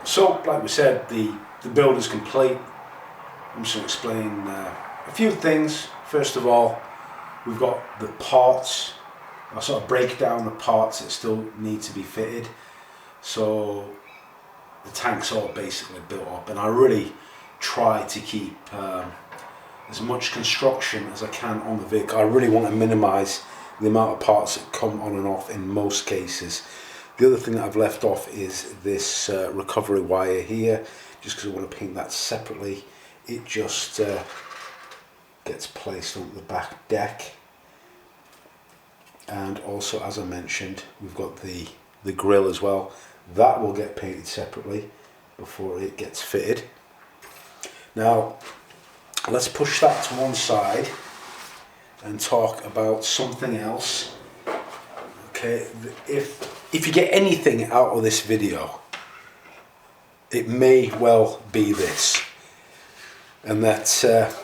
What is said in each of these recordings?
So, like we said, the build is complete. I'm just going to explain a few things. First of all, we've got the parts. I'll sort of break down the parts that still need to be fitted. So the tank's all basically built up, and I really try to keep as much construction as I can on the vehicle. I really want to minimise the amount of parts that come on and off in most cases. The other thing that I've left off is this recovery wire here, just because I want to paint that separately. It just gets placed on the back deck. And also, as I mentioned, we've got the grille as well. That will get painted separately before it gets fitted. Now, let's push that to one side and talk about something else. Okay, if you get anything out of this video, it may well be this, and that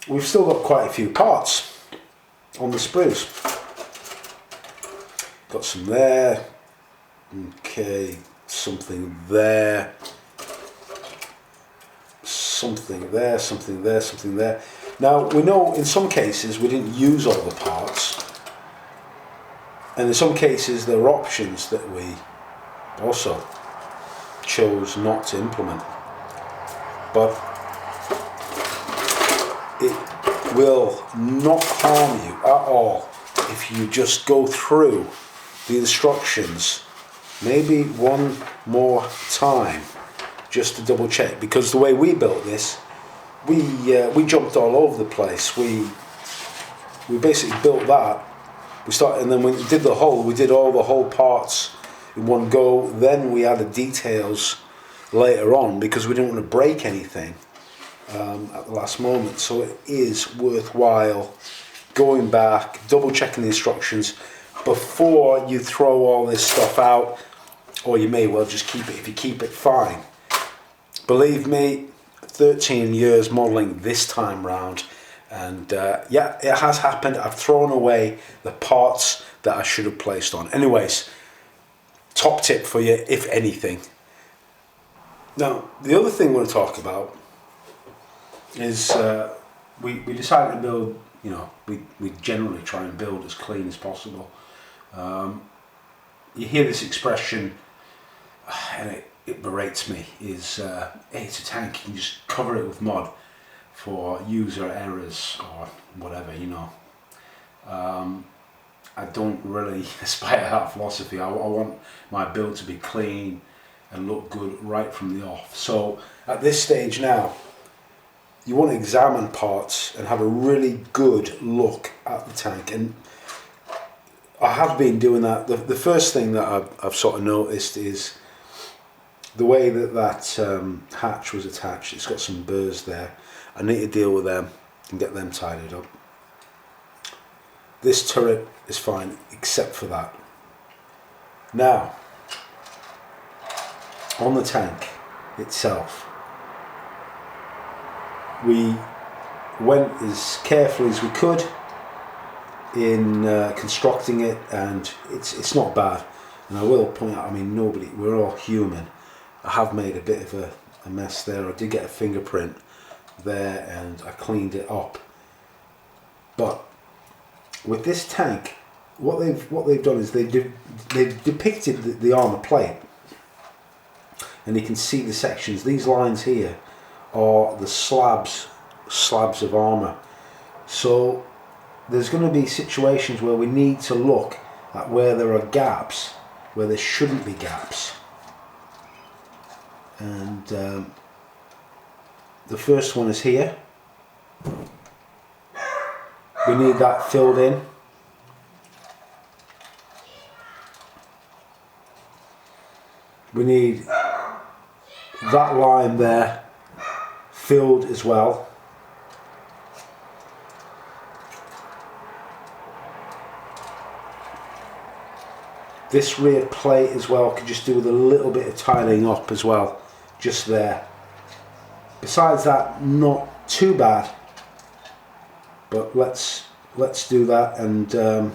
we've still got quite a few parts on the sprues. Got some there, okay, something there, something there, something there, something there. Now, we know in some cases we didn't use all the parts, and in some cases there are options that we also chose not to implement. But it will not harm you at all if you just go through the instructions maybe one more time just to double check, because the way we built this, we jumped all over the place. We basically built that. We started, and then when we did the hull, we did all the hull parts in one go. Then we added details later on because we didn't want to break anything at the last moment. So it is worthwhile going back, double checking the instructions before you throw all this stuff out, or you may well just keep it. If you keep it, fine. Believe me, 13 years modelling this time round, and yeah, it has happened. I've thrown away the parts that I should have placed on. Anyways, top tip for you, if anything. Now, the other thing we're going to talk about is we decided to build, you know, we generally try and build as clean as possible. You hear this expression, and it berates me, is hey, it's a tank, you can just cover it with mud for user errors or whatever, you know. I don't really aspire to that philosophy. I want my build to be clean and look good right from the off. So at this stage now, you want to examine parts and have a really good look at the tank, and I have been doing that. The first thing that I've sort of noticed is the way that hatch was attached. It's got some burrs there. I need to deal with them and get them tidied up. This turret is fine except for that. Now, on the tank itself, we went as carefully as we could in constructing it, and it's not bad. And I will point out, I mean, we're all human. I have made a bit of a mess there. I did get a fingerprint there and I cleaned it up. But with this tank, what they've done is they've depicted the armour plate, and you can see the sections. These lines here are the slabs of armour. So there's going to be situations where we need to look at where there are gaps, where there shouldn't be gaps. And the first one is here. We need that filled in. We need that line there filled as well. This rear plate as well could just do with a little bit of tidying up as well, just there. Besides that, not too bad, but let's do that. And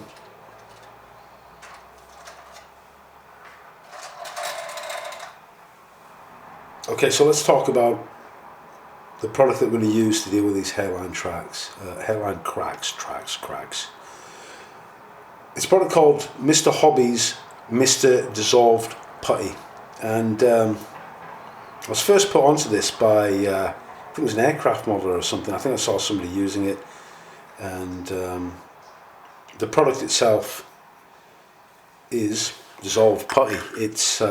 Okay, so let's talk about the product that we're going to use to deal with these hairline cracks. It's a product called Mr. Hobby's Mr. Dissolved Putty, and I was first put onto this by I think it was an aircraft modeler or something. I think I saw somebody using it, and the product itself is Dissolved Putty. It's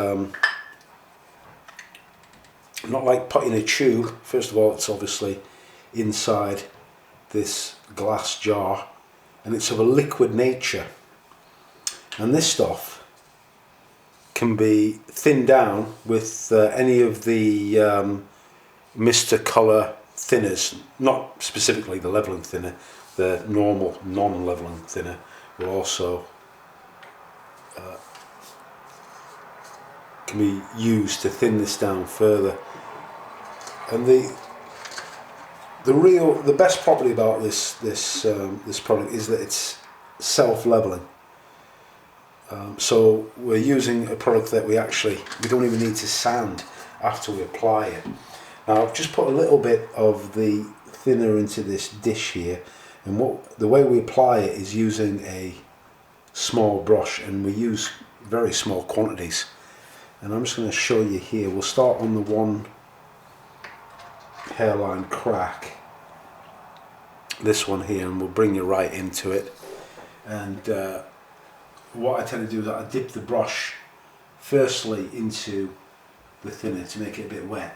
not like putty in a tube. First of all, it's obviously inside this glass jar, and it's of a liquid nature. And this stuff can be thinned down with any of the Mr. Colour thinners, not specifically the leveling thinner, the normal non-leveling thinner will also can be used to thin this down further. And the best property about this product is that it's self-leveling. So we're using a product that we don't even need to sand after we apply it. Now I've just put a little bit of the thinner into this dish here, and the way we apply it is using a small brush, and we use very small quantities. And I'm just going to show you here. We'll start on the one hairline crack, this one here, and we'll bring you right into it. And what I tend to do is I dip the brush firstly into the thinner to make it a bit wet,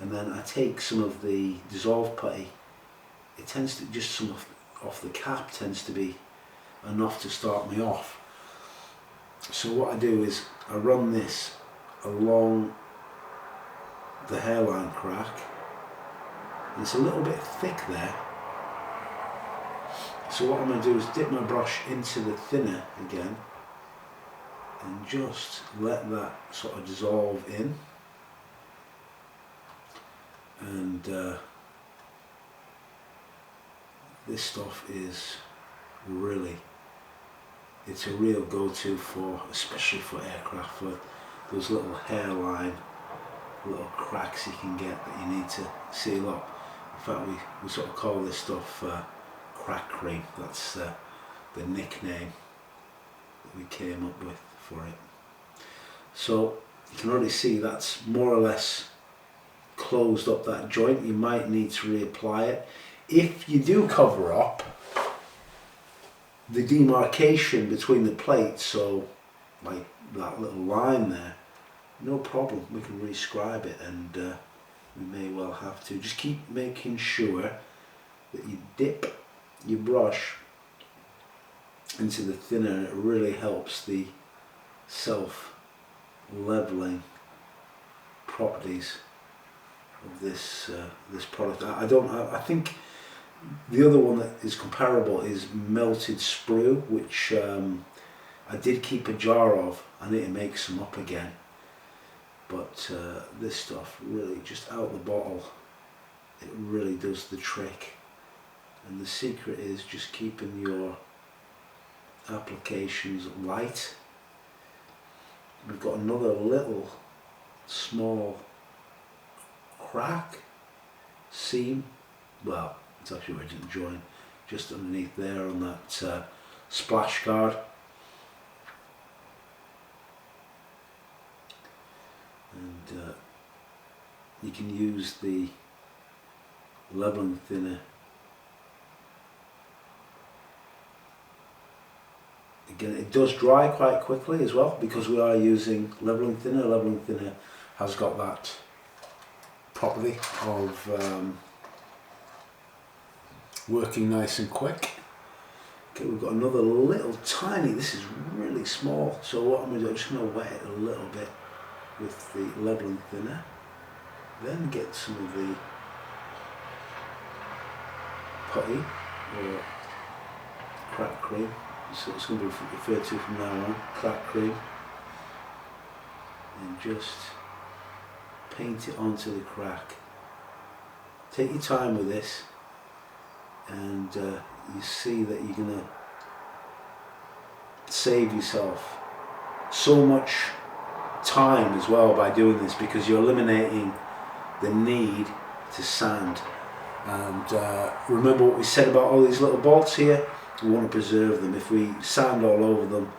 and then I take some of the dissolved putty. It tends to just some off the cap tends to be enough to start me off. So what I do is I run this along the hairline crack. It's a little bit thick there, so what I'm going to do is dip my brush into the thinner again and just let that sort of dissolve in. And this stuff is really, it's a real go-to for, especially for aircraft, for those little hairline, little cracks you can get that you need to seal up. In fact, we sort of call this stuff crack cream. That's the nickname that we came up with for it. So you can already see that's more or less closed up that joint. You might need to reapply it. If you do cover up the demarcation between the plates, so like that little line there, no problem, we can rescribe it, and we may well have to. Just keep making sure that you dip your brush into the thinner. It really helps the self-leveling properties of this product. I think the other one that is comparable is melted sprue, which I did keep a jar of. I need to make some up again. But this stuff really, just out the bottle, it really does the trick. And the secret is just keeping your applications light. We've got another little small crack, seam, well, it's actually where it didn't join, just underneath there on that splash guard. And you can use the leveling thinner again. It does dry quite quickly as well because we are using leveling thinner. Leveling thinner has got that property of working nice and quick. Okay, we've got another little tiny, this is really small, so what I'm going to do, I'm just going to wet it a little bit with the leveling thinner, then get some of the putty or crack cream, so it's going to be referred to from now on, crack cream, and just paint it onto the crack. Take your time with this, and you see that you're going to save yourself so much time as well by doing this, because you're eliminating the need to sand. And remember what we said about all these little bolts here? We want to preserve them. If we sand all over them,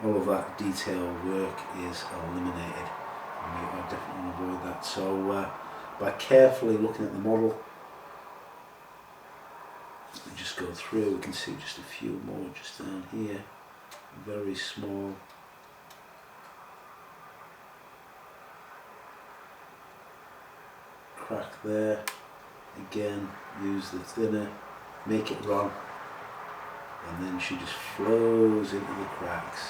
all of that detailed work is eliminated. And we are definitely going to avoid that. So by carefully looking at the model, we just go through, we can see just a few more just down here, very small. Crack there. Again, use the thinner, make it run, and then she just flows into the cracks.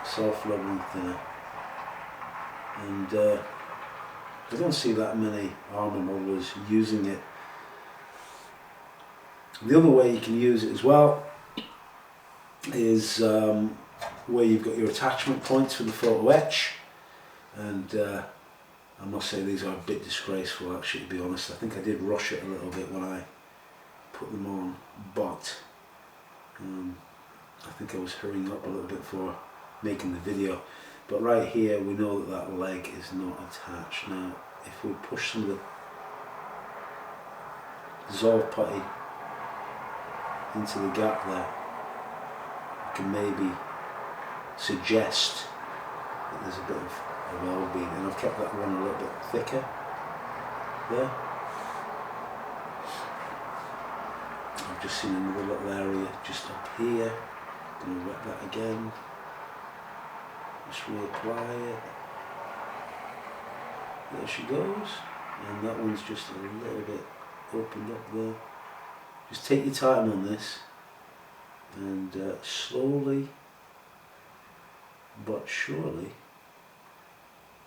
Soft leveling thinner. And I don't see that many armour modelers using it. The other way you can use it as well is where you've got your attachment points for the photo etch, and I must say these are a bit disgraceful actually, to be honest. I think I did rush it a little bit when I put them on, but I think I was hurrying up a little bit for making the video. But right here we know that that leg is not attached. Now if we push some of the Dissolved Putty into the gap there, we can maybe suggest that there's a bit of a well-being, and I've kept that one a little bit thicker there. I've just seen another little area just up here. I'm going to wet that again, just reapply it. There she goes, and that one's just a little bit opened up there. Just take your time on this, and slowly but surely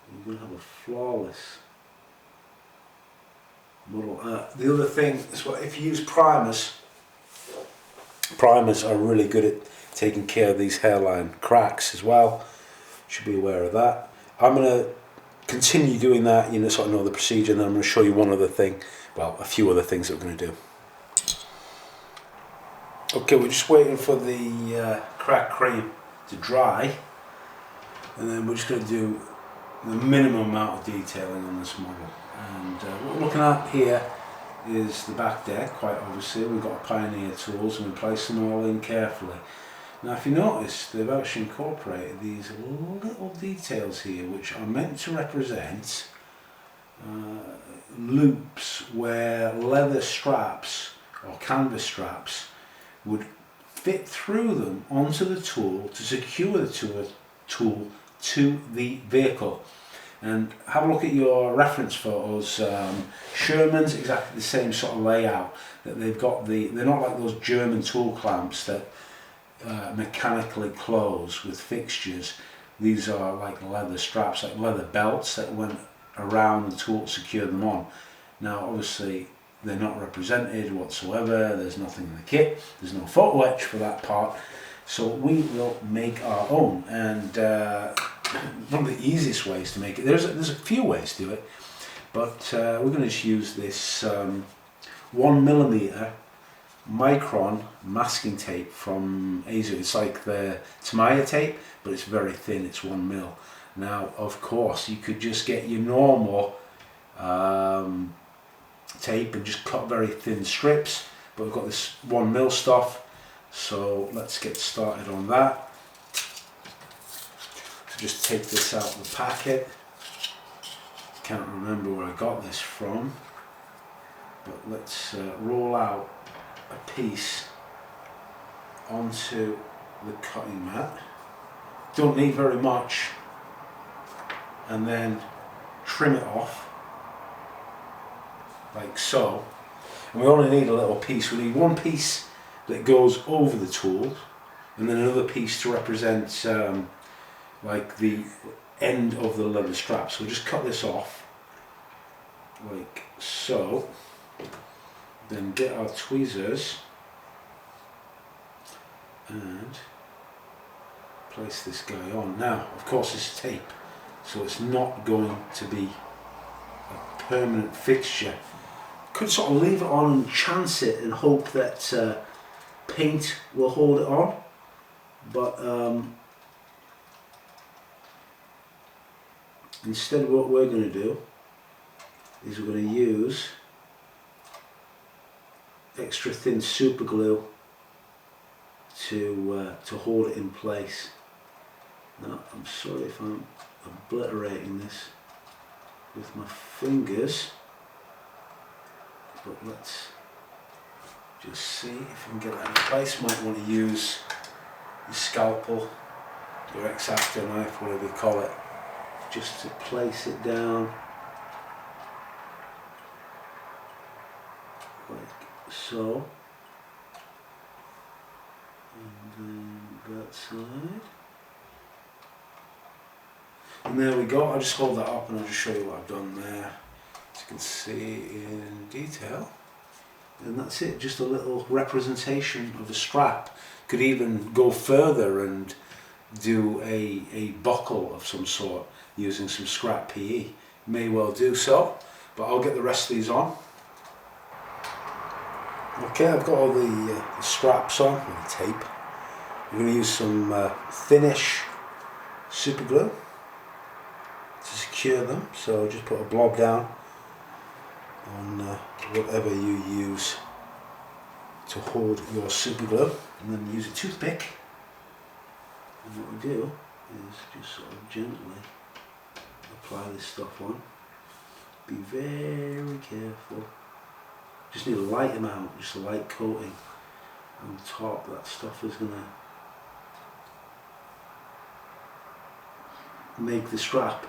you're going to have a flawless model. The other thing is, well, if you use primers are really good at taking care of these hairline cracks as well. Should be aware of that. I'm going to continue doing that, you know, sort of know the procedure, and then I'm going to show you one other thing, well, a few other things that we're going to do. Okay, we're just waiting for the crack cream to dry, and then we're just going to do the minimum amount of detailing on this model. And what we're looking at here is the back deck. Quite obviously we've got Pioneer tools and we place them all in carefully. Now if you notice, they've actually incorporated these little details here which are meant to represent loops where leather straps or canvas straps would fit through them onto the tool to secure the tool to the vehicle. And have a look at your reference photos. Sherman's exactly the same sort of layout, that they've got they're not like those German tool clamps that mechanically close with fixtures. These are like leather straps, like leather belts that went around the tool to secure them on. Now obviously they're not represented whatsoever, there's nothing in the kit, there's no photo etch for that part, so we will make our own. And one of the easiest ways to make it, there's a few ways to do it, but we're going to just use this 1mm micron masking tape from Adhesive. It's like the Tamaya tape, but it's very thin, it's 1mm. Now of course you could just get your normal tape and just cut very thin strips, but we've got this 1mm stuff, so let's get started on that. So just take this out of the packet. Can't remember where I got this from, but let's roll out a piece onto the cutting mat. Don't need very much, and then trim it off like so. And we only need a little piece. We need one piece that goes over the tool, and then another piece to represent like the end of the leather strap. So we'll just cut this off like so, then get our tweezers and place this guy on. Now of course it's tape, so it's not going to be a permanent fixture. Could sort of leave it on and chance it and hope that paint will hold it on, but instead what we're going to do is we're going to use extra thin super glue to hold it in place. Now, I'm sorry if I'm obliterating this with my fingers, but let's just see if we can get it in place. Might want to use your scalpel, your X-Acto knife, whatever you call it, just to place it down like so, and then that side, and there we go. I'll just hold that up and I'll just show you what I've done there, as you can see in detail. And that's it, just a little representation of a strap. Could even go further and do a buckle of some sort using some scrap PE. May well do so, but I'll get the rest of these on. Okay, I've got all the straps on with the tape. I'm going to use some thinnish super glue to secure them. So just put a blob down on whatever you use to hold your super glue, and then use a toothpick. And what we do is just sort of gently apply this stuff on. Be very careful. Just need a light amount, just a light coating on top. That stuff is going to make the strap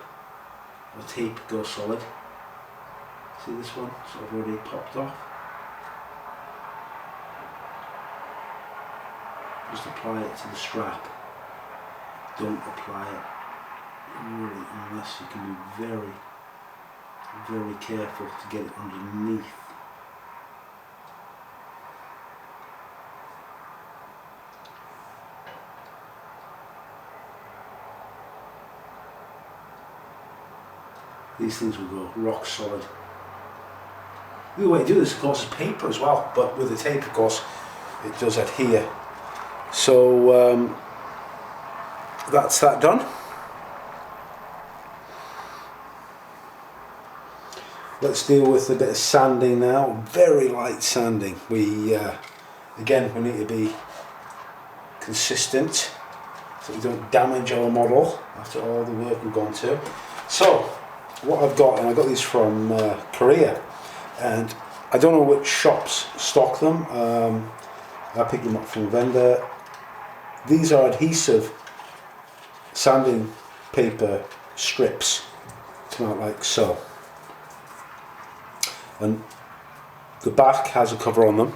or tape go solid. See this one? Sort of already popped off. Just apply it to the strap. Don't apply it really unless you can be very, very careful to get it underneath. These things will go rock solid. The other way to do this, of course, is paper as well, but with the tape, of course, it does adhere. So that's that done. Let's deal with a bit of sanding now. Very light sanding. Again, we need to be consistent so we don't damage our model after all the work we've gone to. So what I've got, and I got these from Korea, and I don't know which shops stock them. I picked them up from a vendor. These are adhesive sanding paper strips, come out like so. And the back has a cover on them.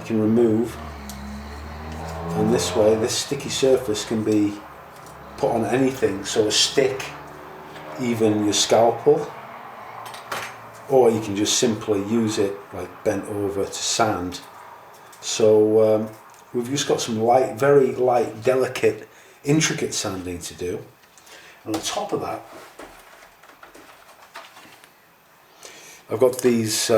You can remove, and this way, this sticky surface can be put on anything, so a stick, even your scalpel, or you can just simply use it like bent over to sand. So we've just got some light, very light, delicate, intricate sanding to do. And on top of that, I've got these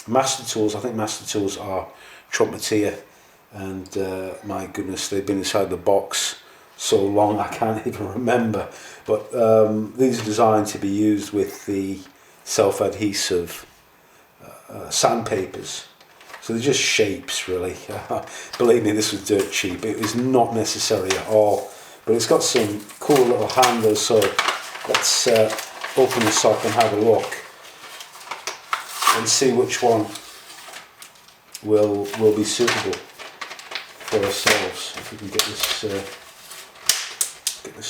master tools. I think master tools are Trumpetier, and my goodness, they've been inside the box so long I can't even remember. But these are designed to be used with the self-adhesive sandpapers. So they're just shapes, really. Believe me, this was dirt cheap. It was not necessary at all. But it's got some cool little handles, so let's open this up and have a look and see which one will be suitable for ourselves. If we can get this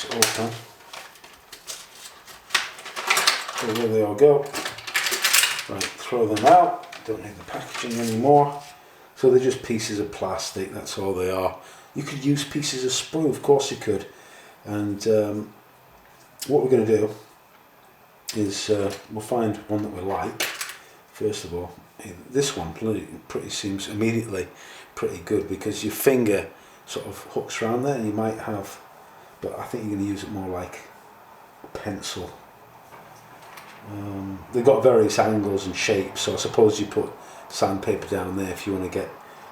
open. So there they all go. Right, throw them out. Don't need the packaging anymore. So they're just pieces of plastic, that's all they are. You could use pieces of sprue, of course you could. And what we're going to do is we'll find one that we like. First of all, this one pretty seems immediately pretty good, because your finger sort of hooks around there, and you might have, but I think you're going to use it more like a pencil. They've got various angles and shapes, so I suppose you put sandpaper down there if you want to get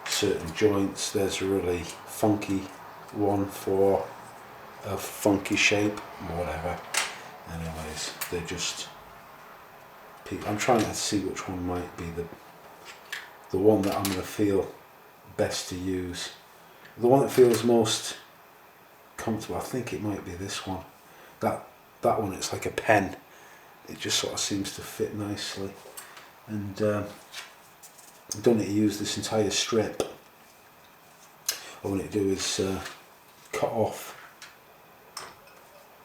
certain joints. There's a really funky one for a funky shape or whatever. Anyways, they're just, I'm trying to see which one might be the one that I'm going to feel best to use. The one that feels most comfortable, I think it might be this one. That one, it's like a pen. It just sort of seems to fit nicely. And I don't need to use this entire strip. All I need to do is cut off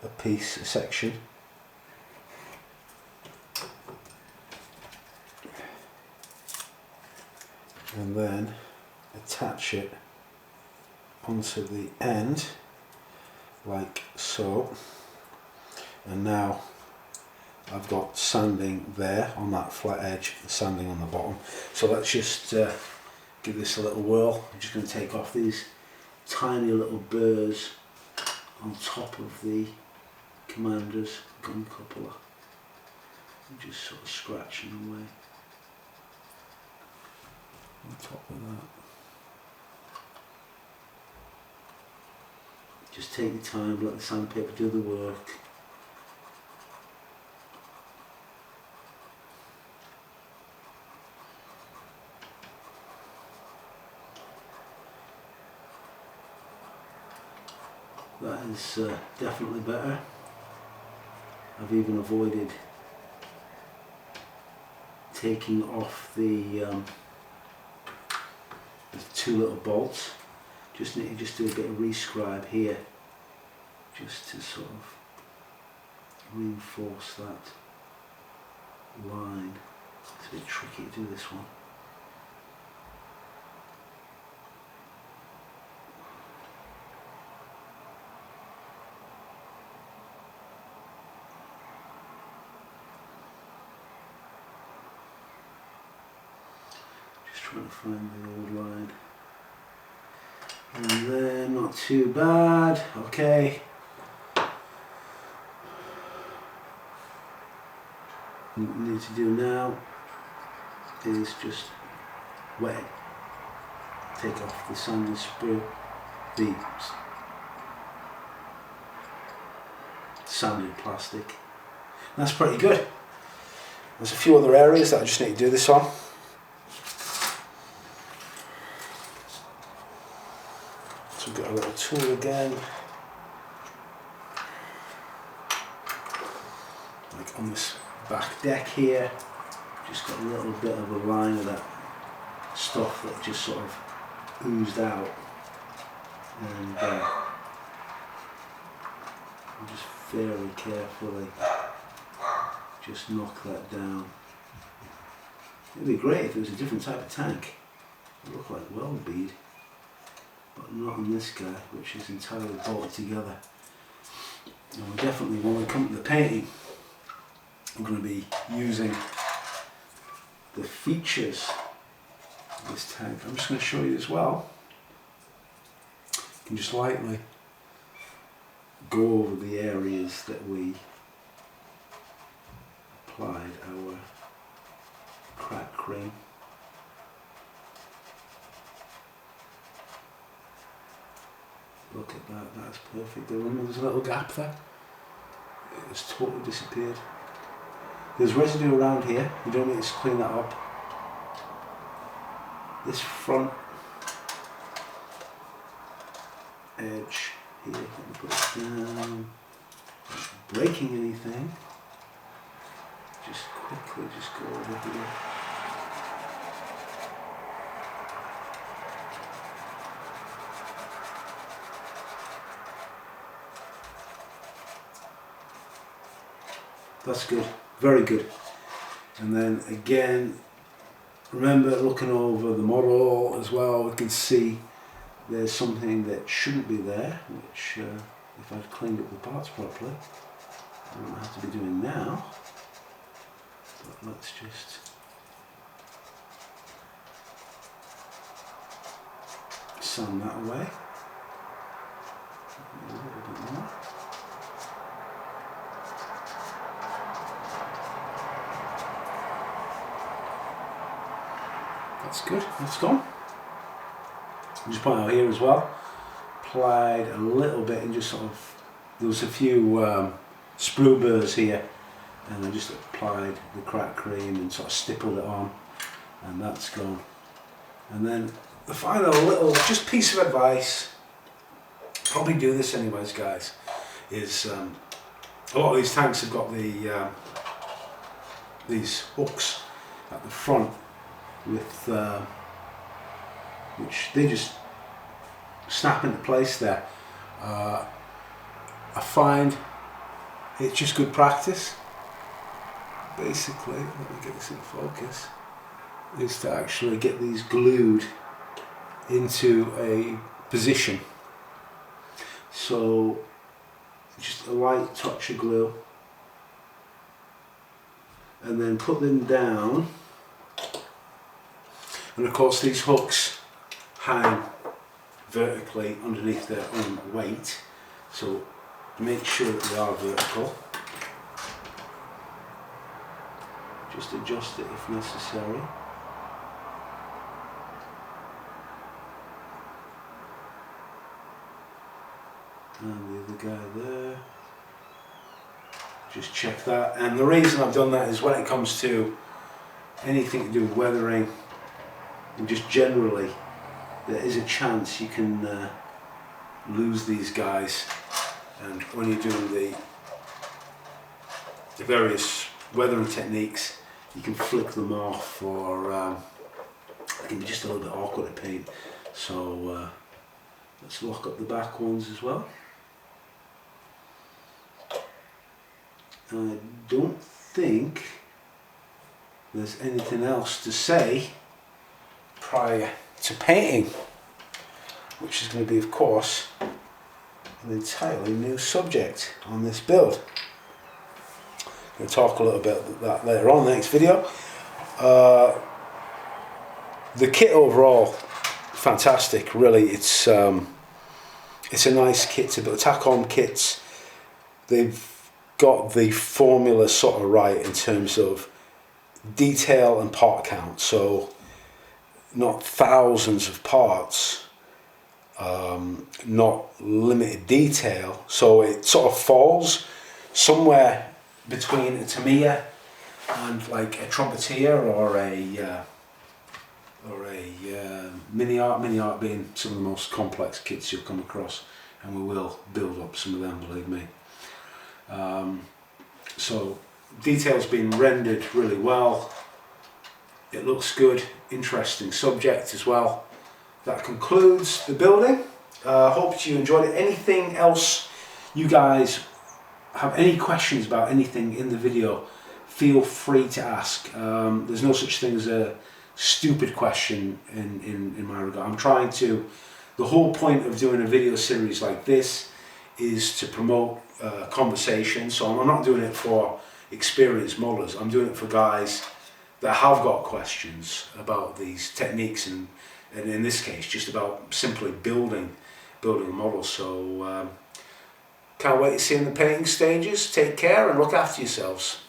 a piece, a section. And then attach it onto the end like so, and now I've got sanding there on that flat edge, sanding on the bottom. So let's just give this a little whirl. I'm just going to take off these tiny little burrs on top of the Commander's gun coupler and just sort of scratching away on top of that. Just take your time, let the sandpaper do the work. That is definitely better. I've even avoided taking off the two little bolts. Just need to do a bit of rescribe here, just to sort of reinforce that line. It's a bit tricky to do this one. Just trying to find the old line. And then not too bad, okay. What we need to do now is just wet it. Take off the sanding sprue, the sanded plastic. That's pretty good. There's a few other areas that I just need to do this on. So we've got a little tool again, like on this back deck here, just got a little bit of a line of that stuff that just sort of oozed out, and I'll just very carefully just knock that down. It'd be great if it was a different type of tank. It would look like weld bead. But not on this guy, which is entirely bolted together. And we definitely, when we come to the painting, I'm going to be using the features of this tank. I'm just going to show you as well. You can just lightly go over the areas that we applied our crack cream. Look at that, that's perfect. There's a little gap there. It's totally disappeared. There's residue around here, you don't need to clean that up. This front edge here, let me put it down. Not breaking anything. Just quickly just go over here. That's good, very good. And then again, remember looking over the model as well, we can see there's something that shouldn't be there, which if I'd cleaned up the parts properly, I don't have to be doing now. But let's just sand that away. A little bit more. That's good, that's gone. I'll just point out here as well, applied a little bit and just sort of there was a few sprue burrs here, and I just applied the crack cream and sort of stippled it on, and that's gone. And then the final little just piece of advice, probably do this anyways guys, is a lot of these tanks have got the these hooks at the front with which they just snap into place there. I find it's just good practice, basically, let me get this in focus, is to actually get these glued into a position. So just a light touch of glue, and then put them down, and of course these hooks hang vertically underneath their own weight, so make sure that they are vertical. Just adjust it if necessary. And the other guy there. Just check that. And the reason I've done that is when it comes to anything to do with weathering and just generally, there is a chance you can lose these guys. And when you're doing the various weathering techniques, you can flick them off, or it can be just a little bit awkward to paint. So let's lock up the back ones as well. I don't think there's anything else to say prior to painting, which is going to be, of course, an entirely new subject on this build. I'm going to talk a little bit about that later on in the next video. The kit overall, fantastic, really. It's a nice kit to build. Tack-on kits, they've got the formula sort of right in terms of detail and part count. So not thousands of parts, not limited detail, so it sort of falls somewhere between a Tamiya and like a trumpeter or a mini art being some of the most complex kits you'll come across, and we will build up some of them, believe me. So detail's been rendered really well. It looks good, interesting subject as well. That concludes the building. Hope you enjoyed it. Anything else you guys have any questions about anything in the video, feel free to ask. There's no such thing as a stupid question in my regard. I'm trying to, the whole point of doing a video series like this is to promote conversation. So I'm not doing it for experienced modelers, I'm doing it for guys that have got questions about these techniques, and in this case just about simply building a model. So can't wait to see you in the painting stages. Take care and look after yourselves.